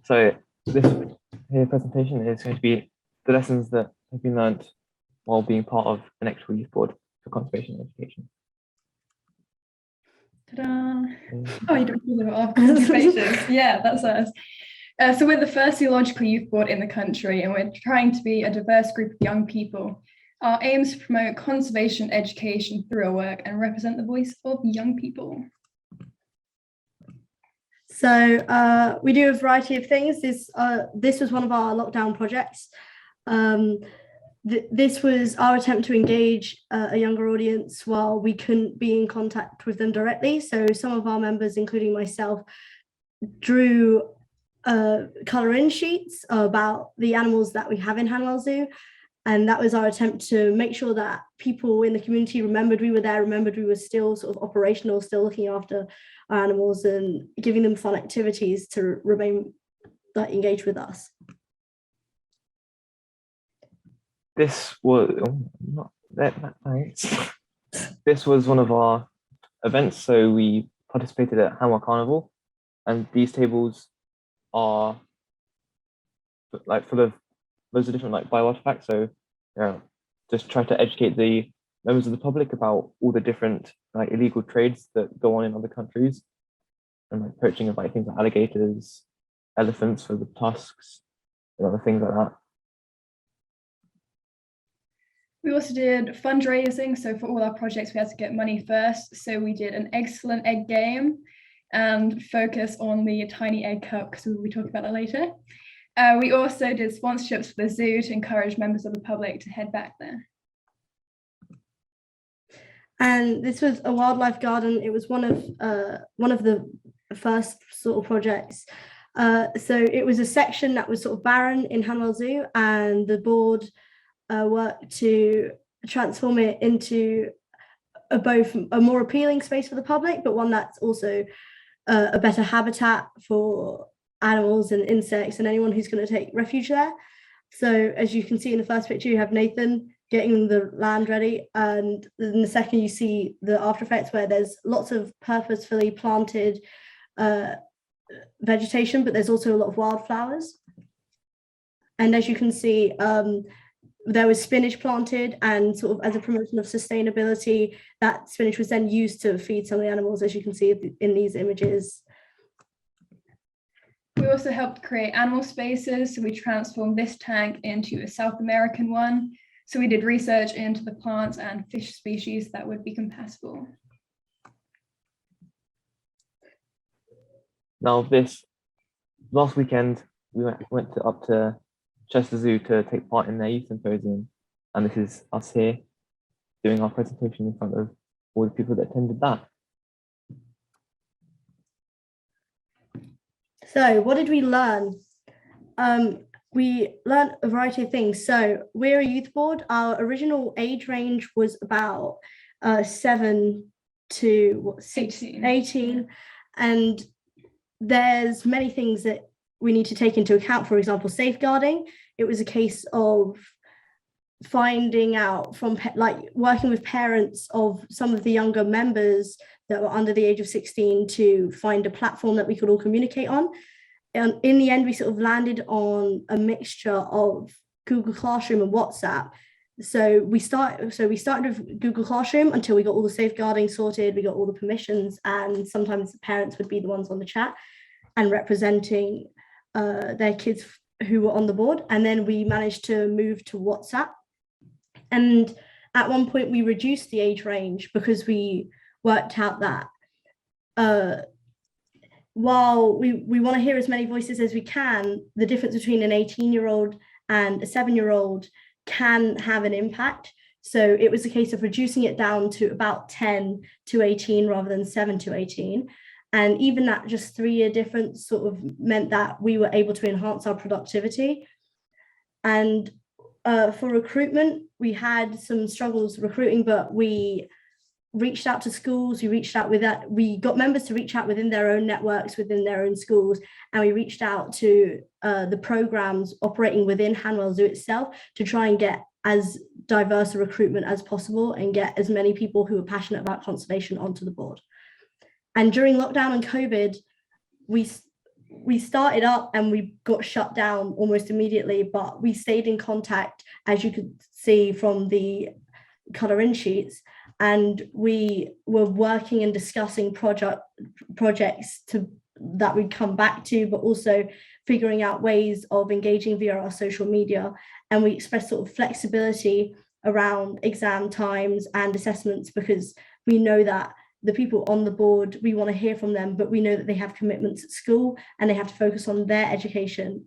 So this here presentation is going to be the lessons that have been learned while being part of an actual youth board for conservation education. Ta-da! Oh, you don't feel our conversations. Yeah, that's us. So we're the first zoological youth board in the country, and we're trying to be a diverse group of young people. Our aim is to promote conservation education through our work and represent the voice of young people. So we do a variety of things. This was one of our lockdown projects. This was our attempt to engage a younger audience while we couldn't be in contact with them directly. So some of our members, including myself, drew colour-in sheets about the animals that we have in Hanwell Zoo. And that was our attempt to make sure that people in the community remembered we were there, remembered we were still sort of operational, still looking after our animals and giving them fun activities to remain engaged with us. This was This was one of our events. So we participated at Hanwell Carnival, and these tables are like full of loads of different like bio artifacts. So just try to educate the members of the public about all the different like illegal trades that go on in other countries, and like poaching of like things like alligators, elephants for the tusks, and other things like that. We also did fundraising. So for all our projects, we had to get money first. So we did an excellent egg game and focus on the tiny egg cup, because we'll be talking about that later. We also did sponsorships for the zoo to encourage members of the public to head back there. And this was a wildlife garden. It was one of the first sort of projects. So it was a section that was sort of barren in Hanwell Zoo, and the board worked to transform it into both a more appealing space for the public, but one that's also a better habitat for animals and insects and anyone who's going to take refuge there. So as you can see in the first picture, you have Nathan getting the land ready, and in the second you see the after effects where there's lots of purposefully planted vegetation, but there's also a lot of wildflowers. And as you can see, there was spinach planted, and sort of as a promotion of sustainability, that spinach was then used to feed some of the animals, as you can see in these images. We also helped create animal spaces. So we transformed this tank into a South American one. So we did research into the plants and fish species that would be compatible. Now, this last weekend, we went up to Chester Zoo to take part in their Youth Symposium, and this is us here doing our presentation in front of all the people that attended that. So what did we learn? We learned a variety of things. So we're a youth board. Our original age range was about 7 to 18. And there's many things that we need to take into account. For example, safeguarding. It was a case of finding out from working with parents of some of the younger members that were under the age of 16 to find a platform that we could all communicate on. And in the end, we sort of landed on a mixture of Google Classroom and WhatsApp. So we started with Google Classroom until we got all the safeguarding sorted, we got all the permissions, and sometimes the parents would be the ones on the chat and representing their kids who were on the board. And then we managed to move to WhatsApp. And at one point we reduced the age range because we worked out that while we want to hear as many voices as we can, the difference between an 18-year-old and a 7-year-old can have an impact. So it was a case of reducing it down to about 10 to 18 rather than 7 to 18. And even that just 3-year difference sort of meant that we were able to enhance our productivity. And for recruitment, we had some struggles recruiting, but we reached out to schools, we got members to reach out within their own networks, within their own schools, and we reached out to the programs operating within Hanwell Zoo itself to try and get as diverse a recruitment as possible and get as many people who are passionate about conservation onto the board. And during lockdown and COVID, we started up and we got shut down almost immediately, but we stayed in contact, as you could see from the colour-in sheets, and we were working and discussing projects that we'd come back to, but also figuring out ways of engaging via our social media. And we expressed sort of flexibility around exam times and assessments, because we know that the people on the board, we want to hear from them, but we know that they have commitments at school and they have to focus on their education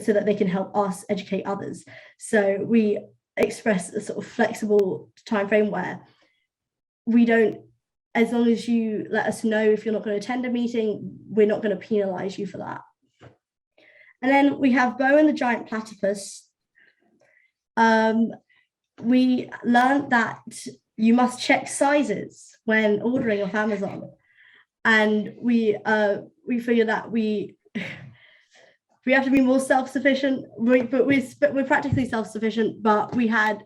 so that they can help us educate others. So we express a sort of flexible time frame where we don't, as long as you let us know if you're not going to attend a meeting, we're not going to penalize you for that. And then we have Bo and the Giant Platypus. We learned that you must check sizes when ordering off Amazon, and we figured that we have to be more self-sufficient. But we're practically self-sufficient. But we had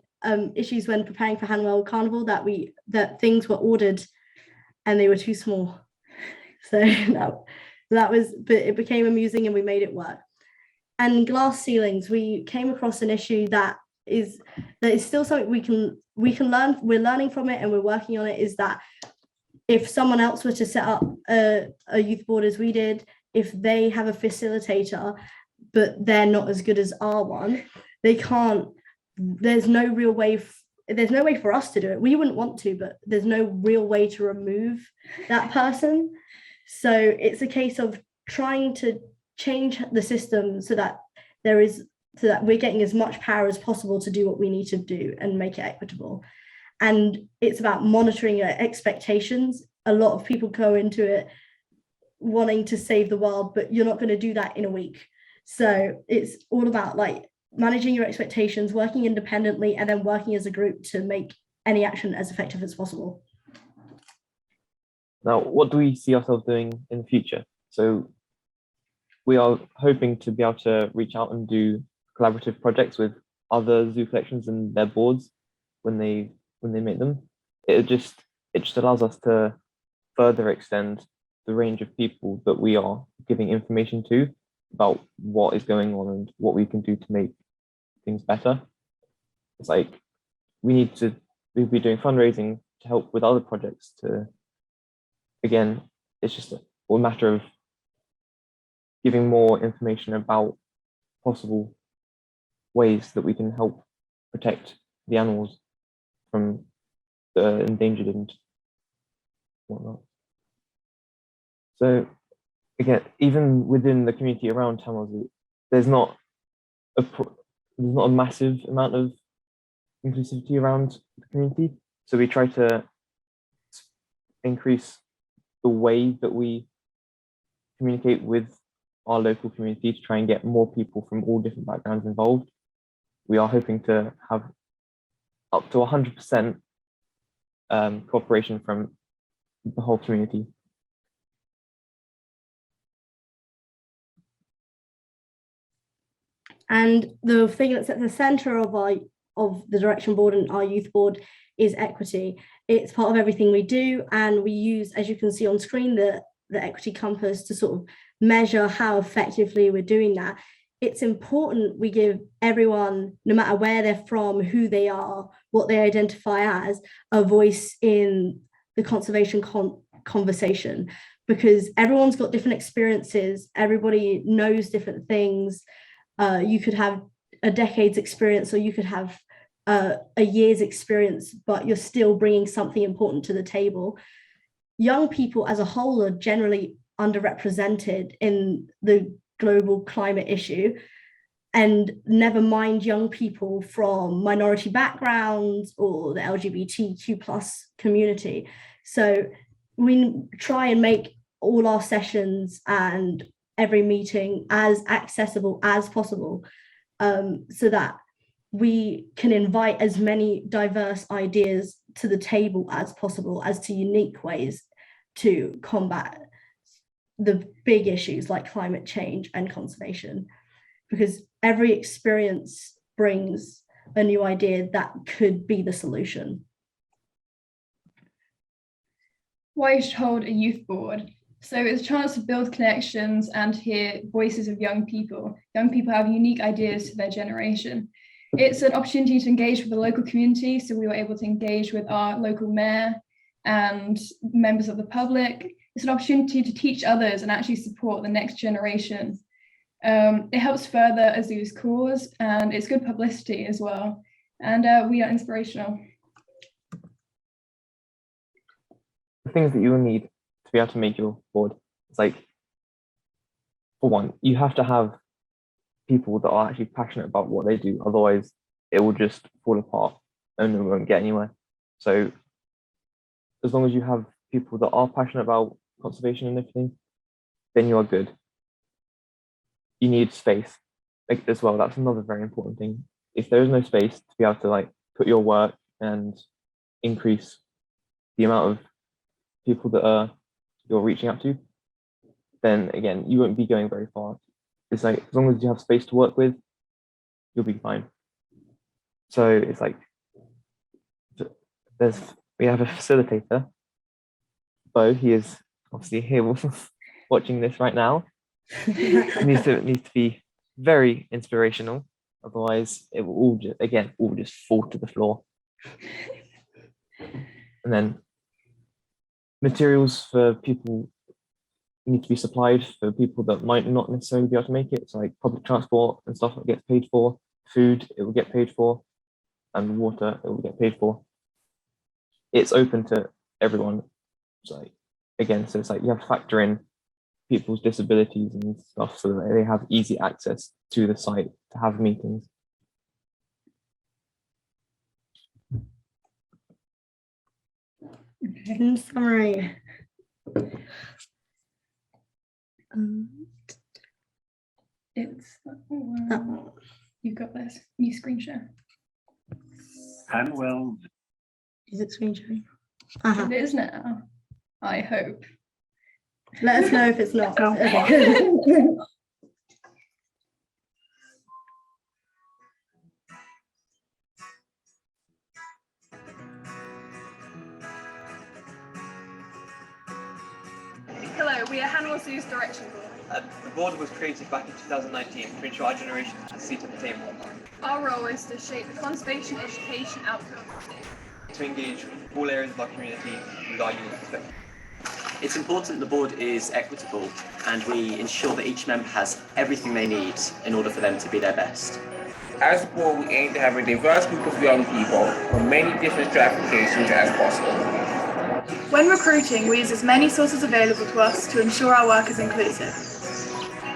issues when preparing for Hanwell Carnival that things were ordered and they were too small. So but it became amusing and we made it work. And glass ceilings, we came across an issue that is still something we can learn. We're learning from it and we're working on it. Is that if someone else were to set up a youth board as we did, if they have a facilitator but they're not as good as our one, they can't. There's no way for us to do it. We wouldn't want to, but there's no real way to remove that person. So it's a case of trying to change the system so that we're getting as much power as possible to do what we need to do and make it equitable. And it's about monitoring your expectations. A lot of people go into it wanting to save the world, but you're not going to do that in a week. So it's all about like managing your expectations, working independently, and then working as a group to make any action as effective as possible. Now, what do we see ourselves doing in the future? So we are hoping to be able to reach out and do collaborative projects with other zoo collections and their boards when they make them. It just allows us to further extend the range of people that we are giving information to about what is going on and what we can do to make things better. It's like we'll be doing fundraising to help with other projects again, it's just a matter of giving more information about possible ways that we can help protect the animals from the endangered and whatnot. So again, even within the community around Hanwell Zoo, there's not a massive amount of inclusivity around the community. So we try to increase the way that we communicate with our local community to try and get more people from all different backgrounds involved. We are hoping to have up to 100% cooperation from the whole community. And the thing that's at the center of the direction board and our youth board is equity. It's part of everything we do, and we use, as you can see on screen, the equity compass to sort of measure how effectively we're doing that. It's important we give everyone, no matter where they're from, who they are, what they identify as, a voice in the conservation conversation, because everyone's got different experiences, everybody knows different things. You could have a decade's experience, or you could have a year's experience, but you're still bringing something important to the table. Young people as a whole are generally underrepresented in the global climate issue, and never mind young people from minority backgrounds or the LGBTQ plus community. So we try and make all our sessions and every meeting as accessible as possible, so that we can invite as many diverse ideas to the table as possible, as to unique ways to combat the big issues like climate change and conservation, because every experience brings a new idea that could be the solution. Why you should hold a youth board. So it's a chance to build connections and hear voices of young people. Young people have unique ideas to their generation. It's an opportunity to engage with the local community. So we were able to engage with our local mayor and members of the public. It's an opportunity to teach others and actually support the next generation. It helps further a zoo's cause, and it's good publicity as well. And we are inspirational. The things that you will need to be able to make your board, it's like, for one, you have to have people that are actually passionate about what they do. Otherwise, it will just fall apart and we won't get anywhere. So as long as you have people that are passionate about conservation and everything, then you are good. You need space like as well. That's another very important thing. If there is no space to be able to like put your work and increase the amount of people that you're reaching out to, then again, you won't be going very far. It's like, as long as you have space to work with, you'll be fine. So it's like, we have a facilitator, Bo. He is obviously here watching this right now. It needs to be very inspirational. Otherwise, it will all just fall to the floor. And then materials for people need to be supplied for people that might not necessarily be able to make it. So like public transport and stuff that gets paid for, food it will get paid for, and water it will get paid for. It's open to everyone. So again, so it's like you have to factor in people's disabilities and stuff so that they have easy access to the site to have meetings. In summary, It's you've got this. You screen share. Hanwell. is it screen sharing? It is now. I hope. Let us know if it's not. Okay. Hello, we are Hanwell Zoo's Direction Board. The board was created back in 2019 to ensure our generation has a seat at the table. Our role is to shape the conservation education outcome. To engage all areas of our community with our unique perspective. It's important the board is equitable and we ensure that each member has everything they need in order for them to be their best. As a board, we aim to have a diverse group of young people from many different stratifications as possible. When recruiting, we use as many sources available to us to ensure our work is inclusive.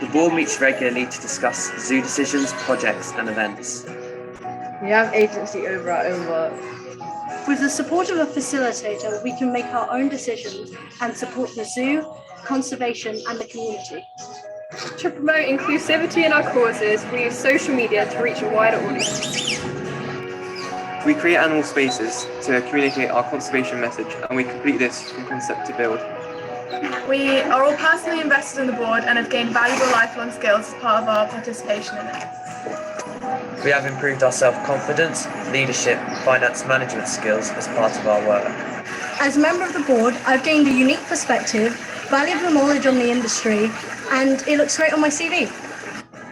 The board meets regularly to discuss zoo decisions, projects and events. We have agency over our own work. With the support of a facilitator, we can make our own decisions and support the zoo, conservation, and the community. To promote inclusivity in our causes, we use social media to reach a wider audience. We create animal spaces to communicate our conservation message, and we complete this from concept to build. We are all personally invested in the board and have gained valuable lifelong skills as part of our participation in it. We have improved our self-confidence, leadership, finance management skills as part of our work. As a member of the board, I've gained a unique perspective, valuable knowledge on the industry, and it looks great on my CV.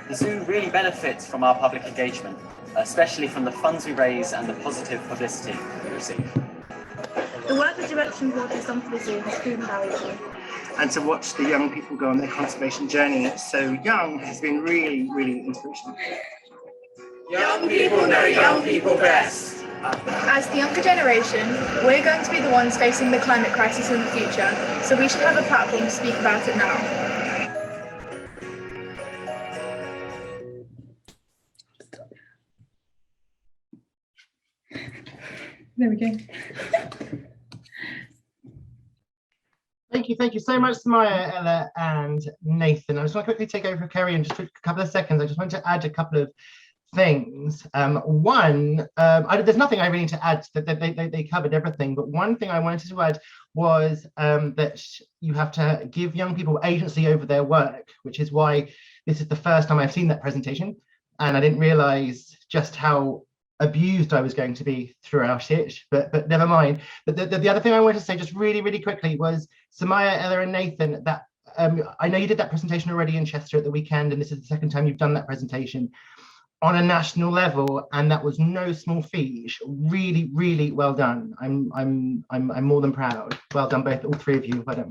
The zoo really benefits from our public engagement, especially from the funds we raise and the positive publicity we receive. The work the Direction Board has done for the zoo has proven valuable. And to watch the young people go on their conservation journey so young has been really, really inspirational. Young people know young people best. As the younger generation, we're going to be the ones facing the climate crisis in the future, so we should have a platform to speak about it now. There we go. Thank you so much, Samaya, Ella, and Nathan. I just want to quickly take over for Kerry in just a couple of seconds. I just want to add a couple of things. One, there's nothing I really need to add. They covered everything. But one thing I wanted to add was that you have to give young people agency over their work, which is why this is the first time I've seen that presentation, and I didn't realize just how abused I was going to be throughout it, but never mind. But the other thing I wanted to say just really quickly was Samaya, Ella and Nathan, that I know you did that presentation already in Chester at the weekend, and this is the second time you've done that presentation on a national level, and that was no small feat. Really well done. I'm more than proud. Well done, all three of you. Well done.